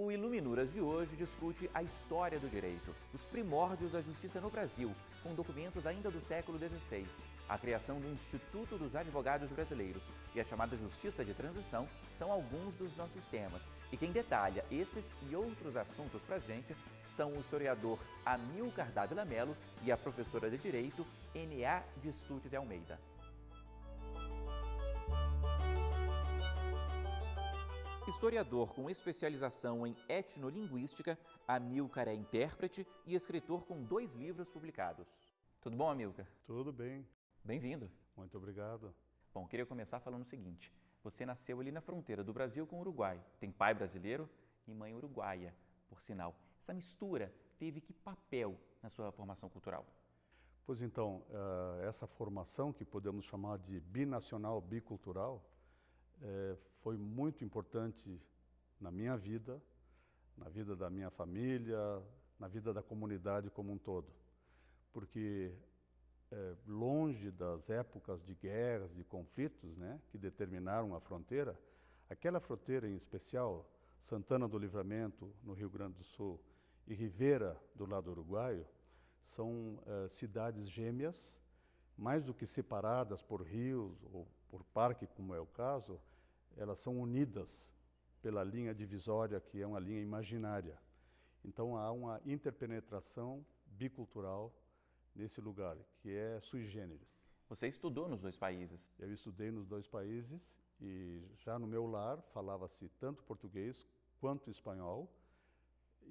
O Iluminuras de hoje discute a história do direito, os primórdios da justiça no Brasil, com documentos ainda do século XVI, a criação do Instituto dos Advogados Brasileiros e a chamada Justiça de Transição são alguns dos nossos temas. E quem detalha esses e outros assuntos para a gente são o historiador Amilcar Dávila Melo e a professora de Direito Eneá de Stutz Almeida. Historiador com especialização em etnolinguística, Amilcar é intérprete e escritor com 2 livros publicados. Tudo bom, Amilcar? Tudo bem. Bem-vindo. Muito obrigado. Bom, queria começar falando o seguinte. Você nasceu ali na fronteira do Brasil com o Uruguai. Tem pai brasileiro e mãe uruguaia, por sinal. Essa mistura teve que papel na sua formação cultural? Pois então, essa formação que podemos chamar de binacional, bicultural, foi muito importante na minha vida, na vida da minha família, na vida da comunidade como um todo. Porque longe das épocas de guerras, de conflitos, né, que determinaram a fronteira, aquela fronteira em especial, Santana do Livramento, no Rio Grande do Sul, e Rivera, do lado uruguaio, são cidades gêmeas, mais do que separadas por rios ou por parque, como é o caso, elas são unidas pela linha divisória, que é uma linha imaginária. Então há uma interpenetração bicultural nesse lugar, que é sui generis. Você estudou nos 2 países? Eu estudei nos 2 países e já no meu lar falava-se tanto português quanto espanhol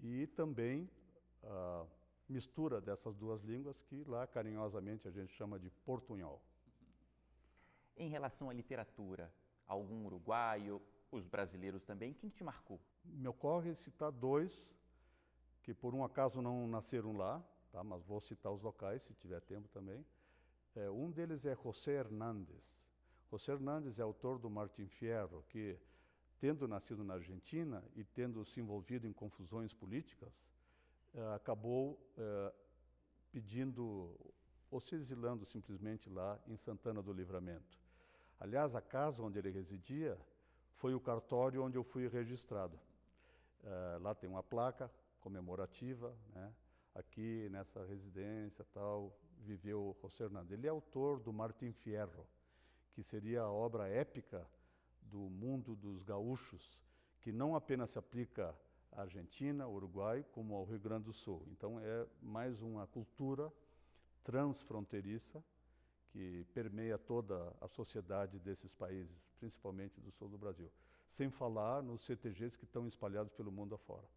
e também a mistura dessas 2 línguas que lá carinhosamente a gente chama de portunhol. Em relação à literatura, algum uruguaio, os brasileiros também, quem te marcou? Me ocorre citar 2 que por um acaso não nasceram lá, tá? Mas vou citar os locais se tiver tempo também. Um deles é José Hernández. José Hernández é autor do Martim Fierro, que tendo nascido na Argentina e tendo se envolvido em confusões políticas, acabou pedindo ou se exilando simplesmente lá em Santana do Livramento. Aliás, a casa onde ele residia foi o cartório onde eu fui registrado. Lá tem uma placa comemorativa, né? Aqui nessa residência tal, viveu José Hernández. Ele é autor do Martim Fierro, que seria a obra épica do mundo dos gaúchos, que não apenas se aplica à Argentina, Uruguai, como ao Rio Grande do Sul. Então é mais uma cultura transfronteiriça que permeia toda a sociedade desses países, principalmente do sul do Brasil. Sem falar nos CTGs que estão espalhados pelo mundo afora.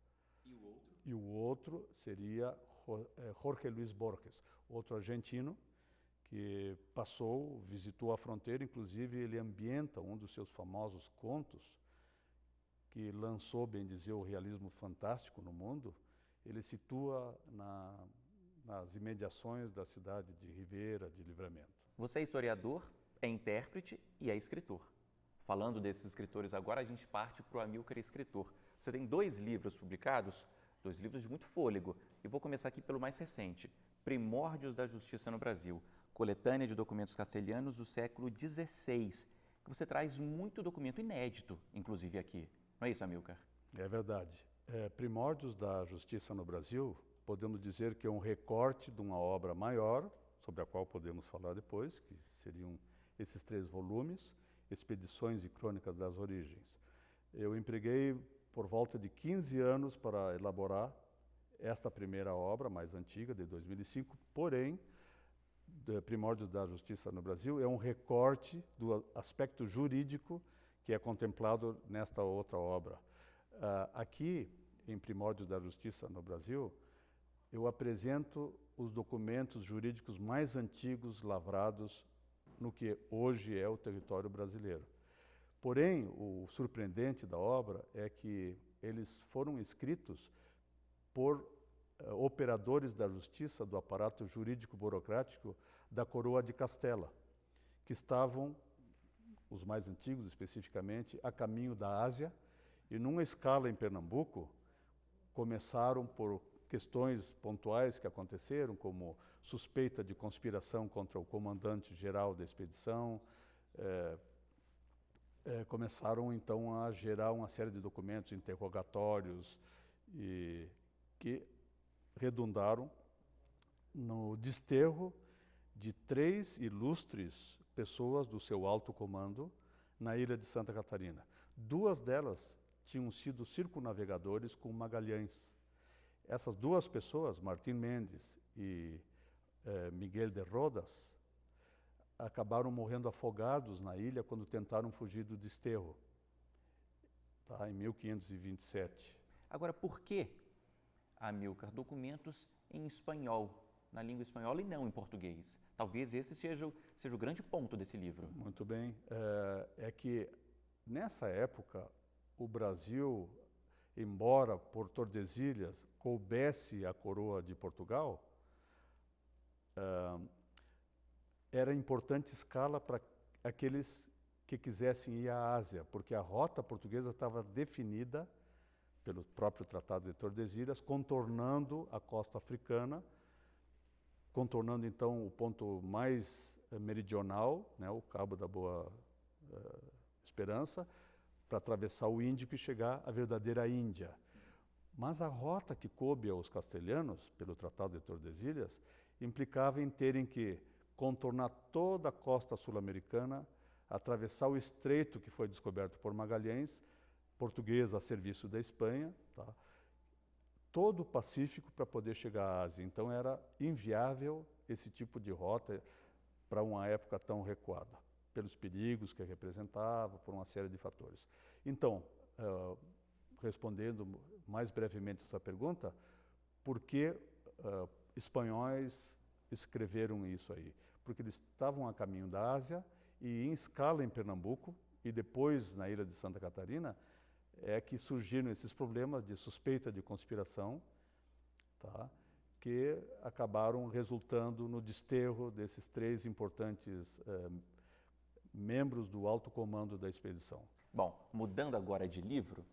E o outro? E o outro seria Jorge Luis Borges, outro argentino que passou, visitou a fronteira, inclusive ele ambienta um dos seus famosos contos, que lançou, bem dizer, o realismo fantástico no mundo. Ele situa nas imediações da cidade de Rivera, de Livramento. Você é historiador, é intérprete e é escritor. Falando desses escritores agora, a gente parte para o Amilcar escritor. Você tem 2 livros publicados, 2 livros de muito fôlego. E vou começar aqui pelo mais recente, Primórdios da Justiça no Brasil, coletânea de documentos castelhanos do século XVI, que você traz muito documento inédito, inclusive aqui. Não é isso, Amilcar? É verdade. Primórdios da Justiça no Brasil, podemos dizer que é um recorte de uma obra maior, sobre a qual podemos falar depois, que seriam esses 3 volumes, Expedições e Crônicas das Origens. Eu empreguei por volta de 15 anos para elaborar esta primeira obra, mais antiga, de 2005, porém, Primórdios da Justiça no Brasil é um recorte do aspecto jurídico que é contemplado nesta outra obra. Aqui, em Primórdios da Justiça no Brasil, eu apresento os documentos jurídicos mais antigos lavrados no que hoje é o território brasileiro. Porém, o surpreendente da obra é que eles foram escritos por operadores da justiça, do aparato jurídico-burocrático da Coroa de Castela, que estavam, os mais antigos especificamente, a caminho da Ásia, e numa escala em Pernambuco, começaram por questões pontuais que aconteceram, como suspeita de conspiração contra o comandante-geral da expedição, começaram então a gerar uma série de documentos, interrogatórios, que redundaram no desterro de 3 ilustres pessoas do seu alto comando na ilha de Santa Catarina. 2 delas tinham sido circunnavegadores com Magalhães. Essas 2 pessoas, Martim Mendes e Miguel de Rodas, acabaram morrendo afogados na ilha quando tentaram fugir do desterro, tá, em 1527. Agora, por que, Amilcar, documentos em espanhol, na língua espanhola e não em português? Talvez esse seja o grande ponto desse livro. Muito bem. É que, nessa época, o Brasil, embora por Tordesilhas coubesse a coroa de Portugal, era importante escala para aqueles que quisessem ir à Ásia, porque a rota portuguesa estava definida pelo próprio Tratado de Tordesilhas, contornando a costa africana, contornando então o ponto mais meridional, né, o Cabo da Boa Esperança, para atravessar o Índico e chegar à verdadeira Índia. Mas a rota que coube aos castelhanos, pelo Tratado de Tordesilhas, implicava em terem que contornar toda a costa sul-americana, atravessar o estreito que foi descoberto por Magalhães, português a serviço da Espanha, tá? Todo o Pacífico para poder chegar à Ásia. Então era inviável esse tipo de rota para uma época tão recuada, pelos perigos que representava, por uma série de fatores. Então, respondendo mais brevemente essa pergunta, por que espanhóis escreveram isso aí? Porque eles estavam a caminho da Ásia e em escala em Pernambuco e depois na ilha de Santa Catarina é que surgiram esses problemas de suspeita de conspiração, tá? Que acabaram resultando no desterro desses 3 importantes membros do alto comando da expedição. Bom, mudando agora de livro,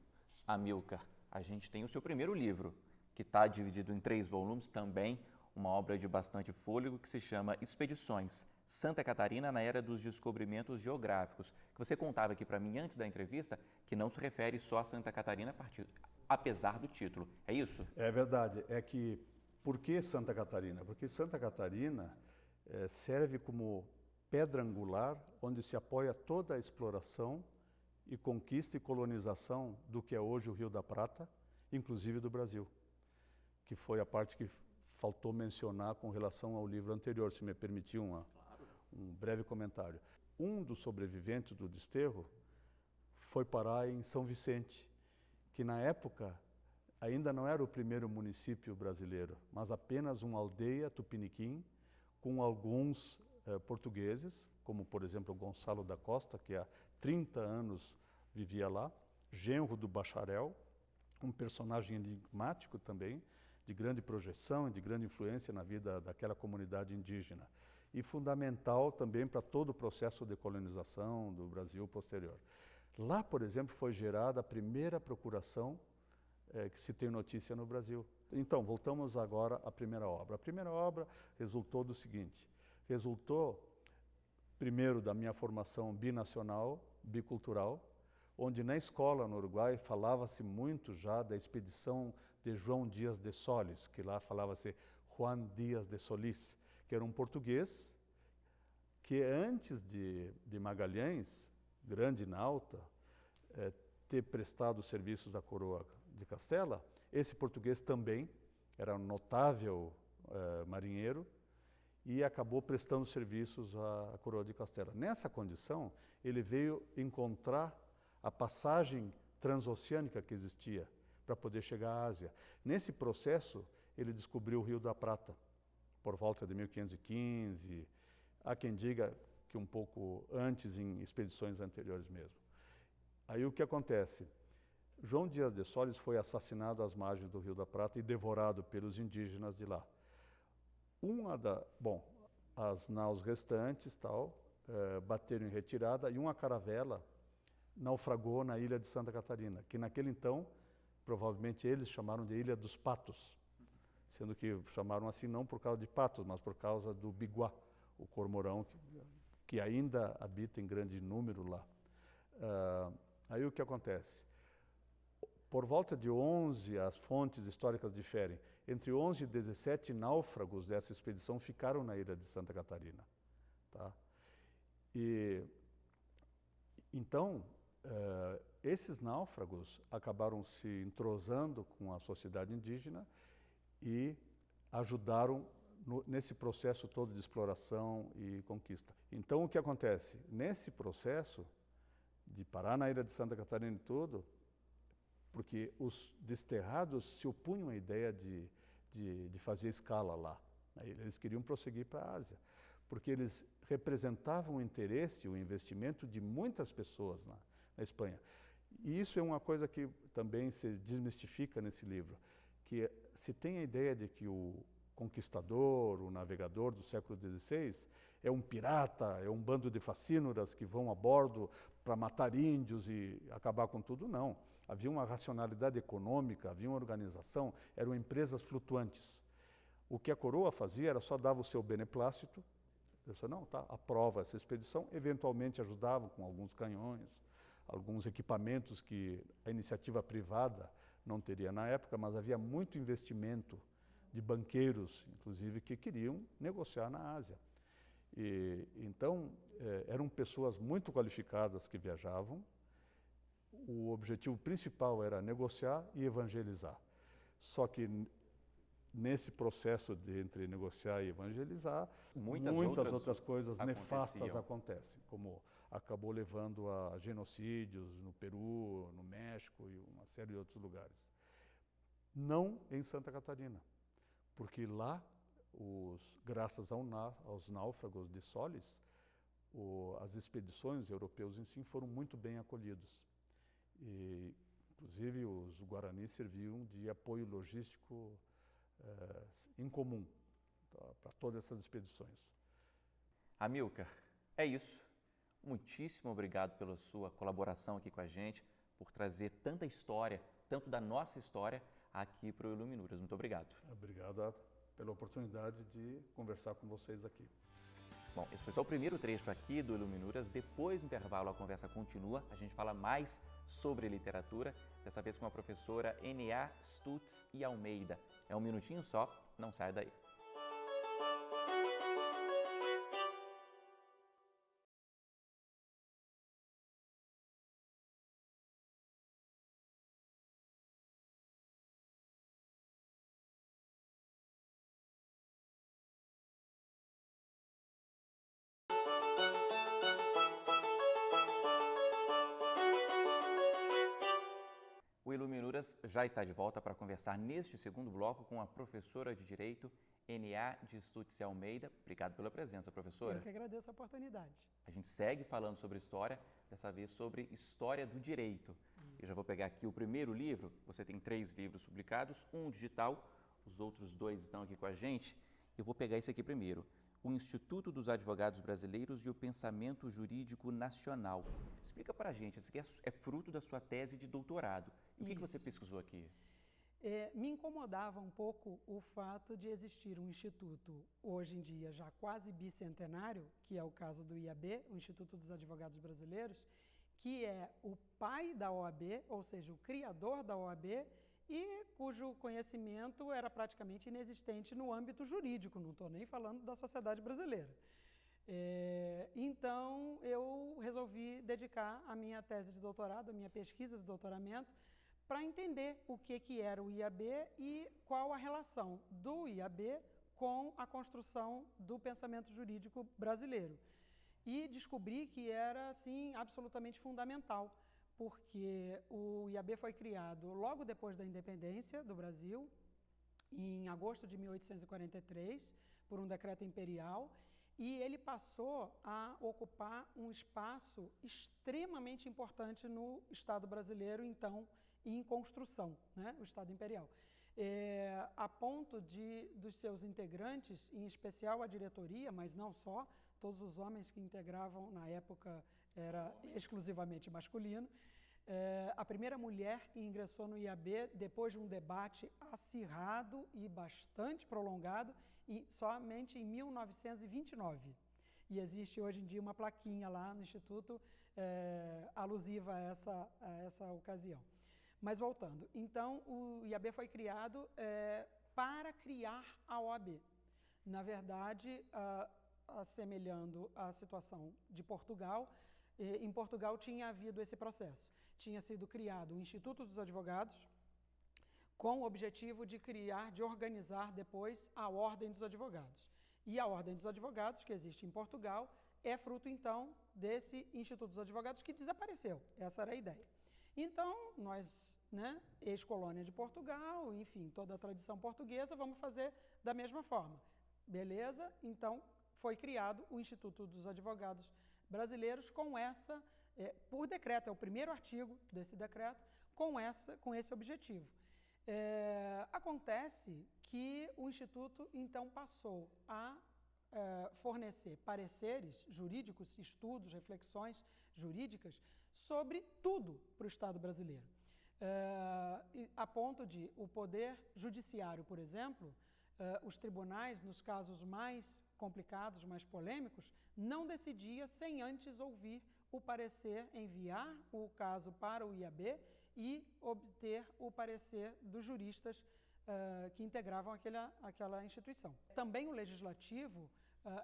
Amilcar, a gente tem o seu primeiro livro, que está dividido em 3 volumes também, uma obra de bastante fôlego que se chama Expedições, Santa Catarina na Era dos Descobrimentos Geográficos, que você contava aqui para mim antes da entrevista, que não se refere só a Santa Catarina, apesar do título. É isso? É verdade. É que, por que Santa Catarina? Porque Santa Catarina serve como pedra angular onde se apoia toda a exploração e conquista e colonização do que é hoje o Rio da Prata, inclusive do Brasil, que foi a parte que faltou mencionar com relação ao livro anterior, se me permitir um breve comentário. Um dos sobreviventes do desterro foi parar em São Vicente, que na época ainda não era o primeiro município brasileiro, mas apenas uma aldeia tupiniquim com alguns portugueses, como por exemplo Gonçalo da Costa, que há 30 anos vivia lá, genro do bacharel, um personagem enigmático também, de grande projeção e de grande influência na vida daquela comunidade indígena. E fundamental também para todo o processo de colonização do Brasil posterior. Lá, por exemplo, foi gerada a primeira procuração que se tem notícia no Brasil. Então, voltamos agora à primeira obra. A primeira obra resultou do seguinte, resultou primeiro da minha formação binacional, bicultural, onde na escola no Uruguai falava-se muito já da expedição de João Dias de Solis, que lá falava-se Juan Dias de Solís, que era um português que antes de Magalhães, grande nauta, ter prestado serviços à coroa de Castela, esse português também era um notável marinheiro e acabou prestando serviços à coroa de Castela. Nessa condição, ele veio encontrar a passagem transoceânica que existia para poder chegar à Ásia. Nesse processo, ele descobriu o Rio da Prata, por volta de 1515, há quem diga que um pouco antes, em expedições anteriores mesmo. Aí o que acontece? João Dias de Solis foi assassinado às margens do Rio da Prata e devorado pelos indígenas de lá. As naus restantes bateram em retirada e uma caravela naufragou na ilha de Santa Catarina, que naquele então, provavelmente eles chamaram de Ilha dos Patos, sendo que chamaram assim não por causa de patos, mas por causa do biguá, o cormorão que ainda habita em grande número lá. Aí o que acontece? Por volta de 11, as fontes históricas diferem, entre 11 e 17 náufragos dessa expedição ficaram na ilha de Santa Catarina. Tá? Então, esses náufragos acabaram se entrosando com a sociedade indígena e ajudaram nesse processo todo de exploração e conquista. Então, o que acontece? Nesse processo de parar na ilha de Santa Catarina e tudo, porque os desterrados se opunham à ideia de fazer escala lá. Eles queriam prosseguir para a Ásia, porque eles representavam o interesse, o investimento de muitas pessoas na Espanha. E isso é uma coisa que também se desmistifica nesse livro, que se tem a ideia de que o conquistador, o navegador do século XVI é um pirata, é um bando de facínoras que vão a bordo para matar índios e acabar com tudo. Não. Havia uma racionalidade econômica, havia uma organização, eram empresas flutuantes. O que a coroa fazia era só dava o seu beneplácito, disse, não, tá, aprova essa expedição, eventualmente ajudavam com alguns canhões, alguns equipamentos que a iniciativa privada não teria na época, mas havia muito investimento de banqueiros, inclusive, que queriam negociar na Ásia. Então, eram pessoas muito qualificadas que viajavam. O objetivo principal era negociar e evangelizar. Só que nesse processo entre negociar e evangelizar, muitas outras coisas nefastas acontecem, como acabou levando a genocídios no Peru, no México e uma série de outros lugares. Não em Santa Catarina, porque lá, graças aos náufragos de Solis, as expedições europeus em si foram muito bem acolhidos. E, inclusive, os Guaranis serviam de apoio logístico incomum para todas essas expedições. Amilcar, é isso. Muitíssimo obrigado pela sua colaboração aqui com a gente, por trazer tanta história, tanto da nossa história, aqui para o Iluminuras. Muito obrigado. Obrigado pela oportunidade de conversar com vocês aqui. Bom, esse foi só o primeiro trecho aqui do Iluminuras. Depois do intervalo, a conversa continua. A gente fala mais sobre literatura, dessa vez com a professora N.A. Stutz e Almeida. É um minutinho só, não saia daí. O Iluminuras já está de volta para conversar neste segundo bloco com a professora de Direito, N.A. de Stutz e Almeida. Obrigado pela presença, professora. Eu que agradeço a oportunidade. A gente segue falando sobre história, dessa vez sobre história do direito. Eu já vou pegar aqui o primeiro livro. Você tem 3 livros publicados, um digital, os outros 2 estão aqui com a gente. Eu vou pegar esse aqui primeiro. O Instituto dos Advogados Brasileiros e o Pensamento Jurídico Nacional. Explica para a gente, esse aqui é fruto da sua tese de doutorado. E o que você pesquisou aqui? Me incomodava um pouco o fato de existir um instituto, hoje em dia já quase bicentenário, que é o caso do IAB, o Instituto dos Advogados Brasileiros, que é o pai da OAB, ou seja, o criador da OAB, e cujo conhecimento era praticamente inexistente no âmbito jurídico, não estou nem falando da sociedade brasileira. Então, eu resolvi dedicar a minha tese de doutorado, a minha pesquisa de doutoramento, para entender o que era o IAB e qual a relação do IAB com a construção do pensamento jurídico brasileiro. E descobri que era, assim, absolutamente fundamental, porque o IAB foi criado logo depois da independência do Brasil, em agosto de 1843, por um decreto imperial, e ele passou a ocupar um espaço extremamente importante no Estado brasileiro, então, em construção, né, o Estado Imperial. A ponto dos seus integrantes, em especial a diretoria, mas não só, todos os homens que integravam, na época, era exclusivamente masculino. A primeira mulher que ingressou no IAB, depois de um debate acirrado e bastante prolongado, somente em 1929. E existe hoje em dia uma plaquinha lá no Instituto alusiva a essa ocasião. Mas voltando, então o IAB foi criado para criar a OAB. Na verdade, assemelhando a situação de Portugal, em Portugal tinha havido esse processo. Tinha sido criado o Instituto dos Advogados, com o objetivo de organizar depois a Ordem dos Advogados. E a Ordem dos Advogados, que existe em Portugal, é fruto, então, desse Instituto dos Advogados que desapareceu. Essa era a ideia. Então, nós, ex-colônia de Portugal, enfim, toda a tradição portuguesa, vamos fazer da mesma forma. Beleza? Então, foi criado o Instituto dos Advogados Brasileiros com por decreto, é o primeiro artigo desse decreto, com esse objetivo. Acontece que o Instituto, então, passou a fornecer pareceres jurídicos, estudos, reflexões jurídicas sobre tudo para o Estado brasileiro. A ponto de o Poder Judiciário, por exemplo, os tribunais, nos casos mais complicados, mais polêmicos, não decidia sem antes ouvir o parecer, enviar o caso para o IAB e obter o parecer dos juristas que integravam aquela instituição. Também o Legislativo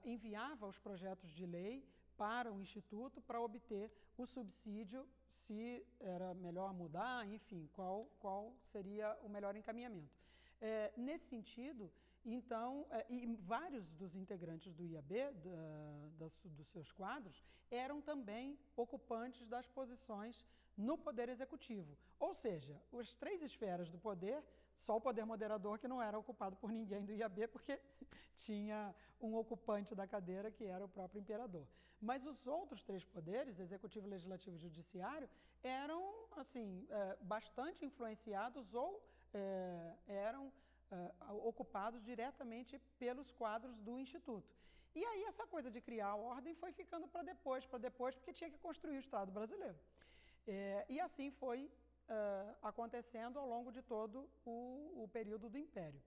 enviava os projetos de lei para o Instituto para obter o subsídio, se era melhor mudar, enfim, qual seria o melhor encaminhamento. Nesse sentido, então, e vários dos integrantes do IAB, dos seus quadros, eram também ocupantes das posições no Poder Executivo. Ou seja, as 3 esferas do poder, só o poder moderador que não era ocupado por ninguém do IAB, porque tinha um ocupante da cadeira que era o próprio imperador. Mas os outros 3 poderes, Executivo, Legislativo e Judiciário, eram assim, bastante influenciados ou eram ocupados diretamente pelos quadros do Instituto. E aí essa coisa de criar a ordem foi ficando para depois, porque tinha que construir o Estado brasileiro. E assim foi acontecendo ao longo de todo o período do Império.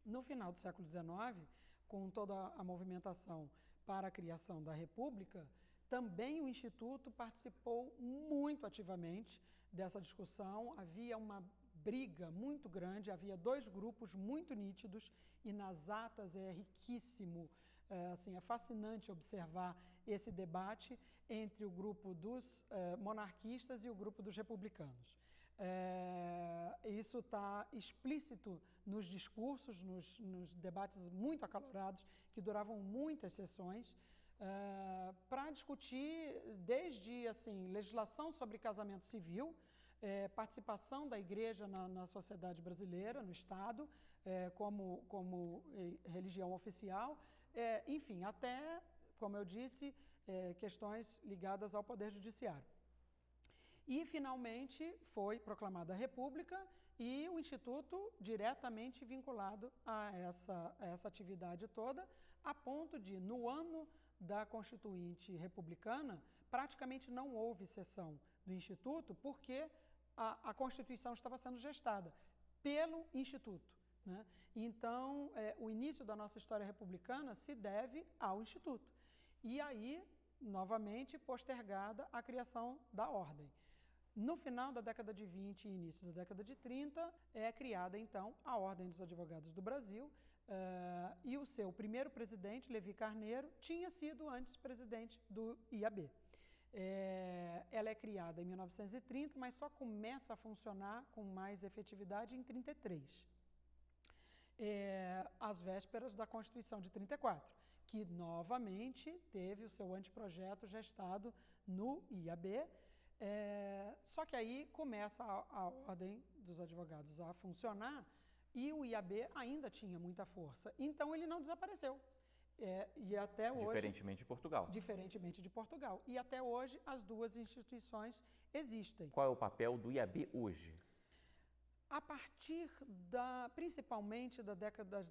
No final do século XIX, com toda a movimentação para a criação da República, também o Instituto participou muito ativamente dessa discussão. Havia uma briga muito grande, havia 2 grupos muito nítidos e nas atas é riquíssimo, assim, é fascinante observar esse debate entre o grupo dos monarquistas e o grupo dos republicanos. Isso está explícito nos discursos, nos debates muito acalorados, que duravam muitas sessões, para discutir desde assim, legislação sobre casamento civil, participação da igreja na sociedade brasileira, no Estado, como religião oficial, enfim, até, como eu disse, questões ligadas ao Poder Judiciário. E, finalmente, foi proclamada a República e o Instituto diretamente vinculado a essa atividade toda, a ponto de, no ano da Constituinte Republicana, praticamente não houve sessão do Instituto, porque a Constituição estava sendo gestada pelo Instituto, né? Então, o início da nossa história republicana se deve ao Instituto. E aí, novamente, postergada a criação da Ordem. No final da década de 20 e início da década de 30, é criada, então, a Ordem dos Advogados do Brasil, e o seu primeiro presidente, Levi Carneiro, tinha sido antes presidente do IAB. Ela é criada em 1930, mas só começa a funcionar com mais efetividade em 1933, às vésperas da Constituição de 1934, que novamente teve o seu anteprojeto gestado no IAB. Só que aí começa a Ordem dos Advogados a funcionar e o IAB ainda tinha muita força. Então ele não desapareceu. E até hoje, diferentemente de Portugal. Diferentemente de Portugal. E até hoje as 2 instituições existem. Qual é o papel do IAB hoje? A partir principalmente das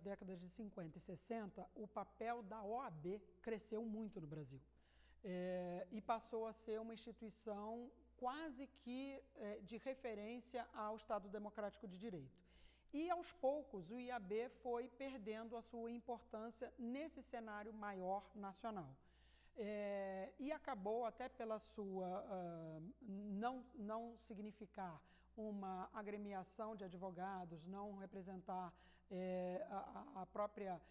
décadas de 50 e 60, o papel da OAB cresceu muito no Brasil. E passou a ser uma instituição quase que de referência ao Estado Democrático de Direito. E, aos poucos, o IAB foi perdendo a sua importância nesse cenário maior nacional. E acabou até pela sua não significar uma agremiação de advogados, não representar a própria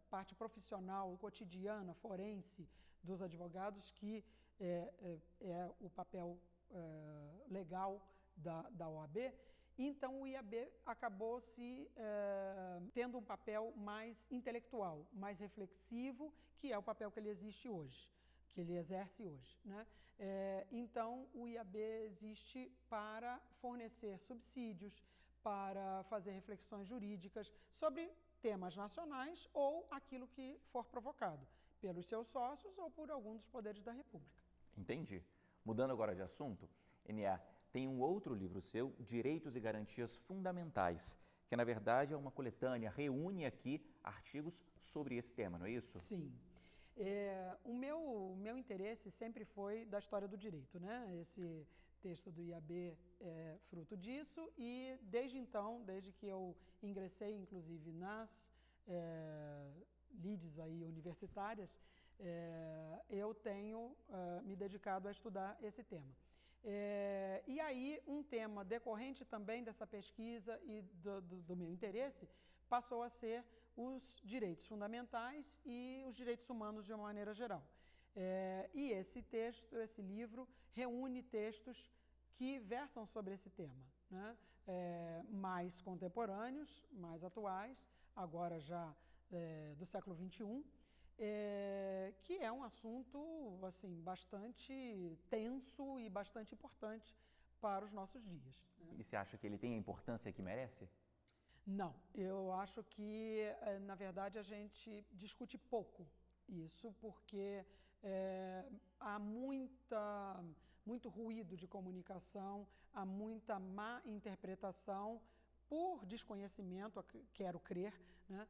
parte profissional, cotidiana, forense dos advogados, que é o papel legal da OAB. Então, o IAB acabou tendo um papel mais intelectual, mais reflexivo, que é o papel que ele exerce hoje, né? Então, o IAB existe para fornecer subsídios, para fazer reflexões jurídicas sobre temas nacionais ou aquilo que for provocado pelos seus sócios ou por algum dos poderes da República. Entendi. Mudando agora de assunto, Enia, tem um outro livro seu, Direitos e Garantias Fundamentais, que na verdade é uma coletânea, reúne aqui artigos sobre esse tema, não é isso? Sim. O meu interesse sempre foi da história do direito, né? Esse texto do IAB é fruto disso e desde então, desde que eu ingressei inclusive nas lides aí universitárias, eu tenho me dedicado a estudar esse tema. E aí, um tema decorrente também dessa pesquisa e do meu interesse passou a ser os direitos fundamentais e os direitos humanos de uma maneira geral. E esse livro, reúne textos que versam sobre esse tema, né? Mais contemporâneos, mais atuais, agora já do século XXI, que é um assunto assim, bastante tenso e bastante importante para os nossos dias, né? E você acha que ele tem a importância que merece? Não, eu acho que, na verdade, a gente discute pouco isso, porque há muito ruído de comunicação, há muita má interpretação por desconhecimento, quero crer, né,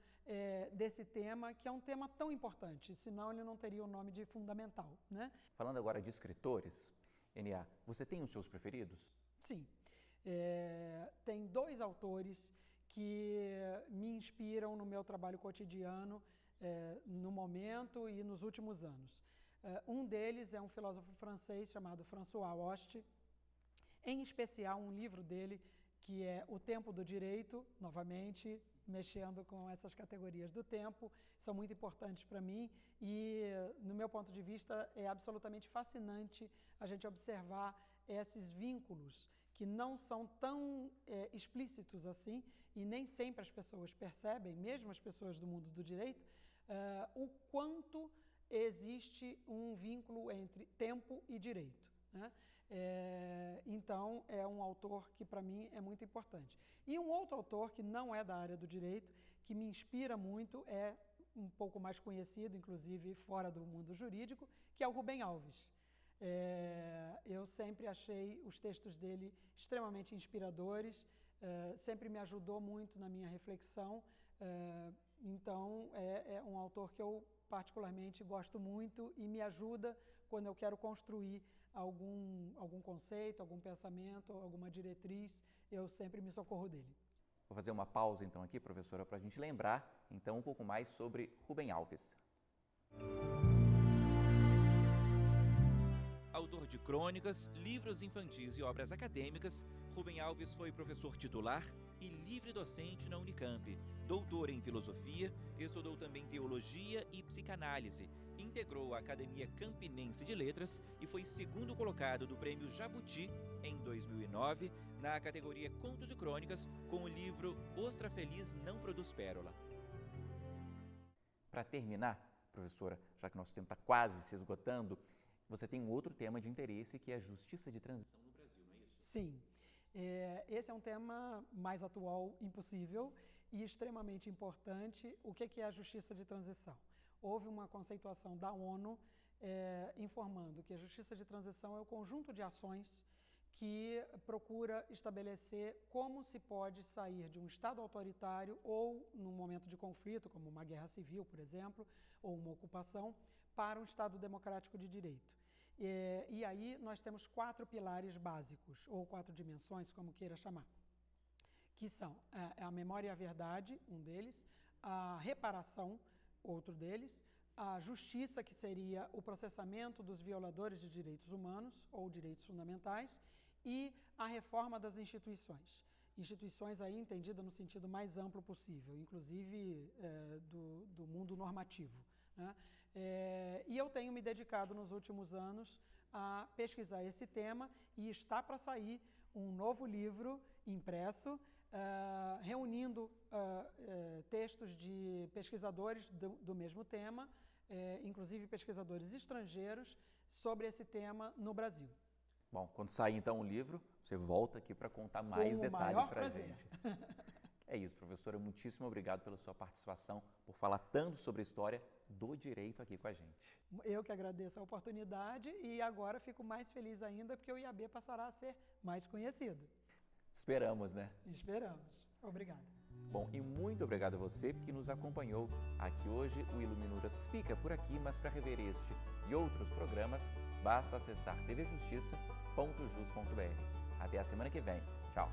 desse tema, que é um tema tão importante, senão ele não teria o nome de fundamental, né? Falando agora de escritores, Enia, você tem os seus preferidos? Sim. Tem 2 autores que me inspiram no meu trabalho cotidiano, no momento e nos últimos anos. Um deles é um filósofo francês chamado François Hoste, em especial um livro dele que é O Tempo do Direito, novamente mexendo com essas categorias do tempo, são muito importantes para mim e, no meu ponto de vista, é absolutamente fascinante a gente observar esses vínculos que não são tão explícitos assim e nem sempre as pessoas percebem, mesmo as pessoas do mundo do direito, o quanto existe um vínculo entre tempo e direito, né? Então, é um autor que para mim é muito importante. E um outro autor que não é da área do direito, que me inspira muito, é um pouco mais conhecido, inclusive fora do mundo jurídico, que é o Rubem Alves. Eu sempre achei os textos dele extremamente inspiradores, sempre me ajudou muito na minha reflexão, então é um autor que eu particularmente gosto muito e me ajuda quando eu quero construir algum conceito, algum pensamento, alguma diretriz, eu sempre me socorro dele. Vou fazer uma pausa então aqui, professora, para a gente lembrar então um pouco mais sobre Rubem Alves. Autor de crônicas, livros infantis e obras acadêmicas, Rubem Alves foi professor titular e livre docente na Unicamp, doutor em filosofia, estudou também teologia e psicanálise, integrou a Academia Campinense de Letras e foi segundo colocado do Prêmio Jabuti em 2009 na categoria Contos e Crônicas com o livro Ostra Feliz Não Produz Pérola. Para terminar, professora, já que nosso tempo está quase se esgotando, você tem um outro tema de interesse que é a justiça de transição no Brasil, não é isso? Sim. Esse é um tema mais atual, impossível, e extremamente importante. O que é a justiça de transição? Houve uma conceituação da ONU informando que a justiça de transição é o conjunto de ações que procura estabelecer como se pode sair de um Estado autoritário ou, num momento de conflito, como uma guerra civil, por exemplo, ou uma ocupação, para um Estado democrático de direito. E aí nós temos 4 pilares básicos, ou 4 dimensões, como queira chamar, que são a memória e a verdade, um deles, a reparação, outro deles, a justiça, que seria o processamento dos violadores de direitos humanos ou direitos fundamentais, e a reforma das instituições. Instituições aí entendida no sentido mais amplo possível, inclusive do mundo normativo, né? E eu tenho me dedicado nos últimos anos a pesquisar esse tema e está para sair um novo livro impresso, reunindo textos de pesquisadores do mesmo tema, inclusive pesquisadores estrangeiros, sobre esse tema no Brasil. Bom, quando sair então o livro, você volta aqui para contar mais detalhes para a gente. É isso, professora, muitíssimo obrigado pela sua participação, por falar tanto sobre a história do direito aqui com a gente. Eu que agradeço a oportunidade e agora fico mais feliz ainda porque o IAB passará a ser mais conhecido. Esperamos, né? Esperamos. Obrigado. Bom, e muito obrigado a você que nos acompanhou. Aqui hoje o Iluminuras fica por aqui, mas para rever este e outros programas, basta acessar tvjustiça.jus.br. Até a semana que vem. Tchau!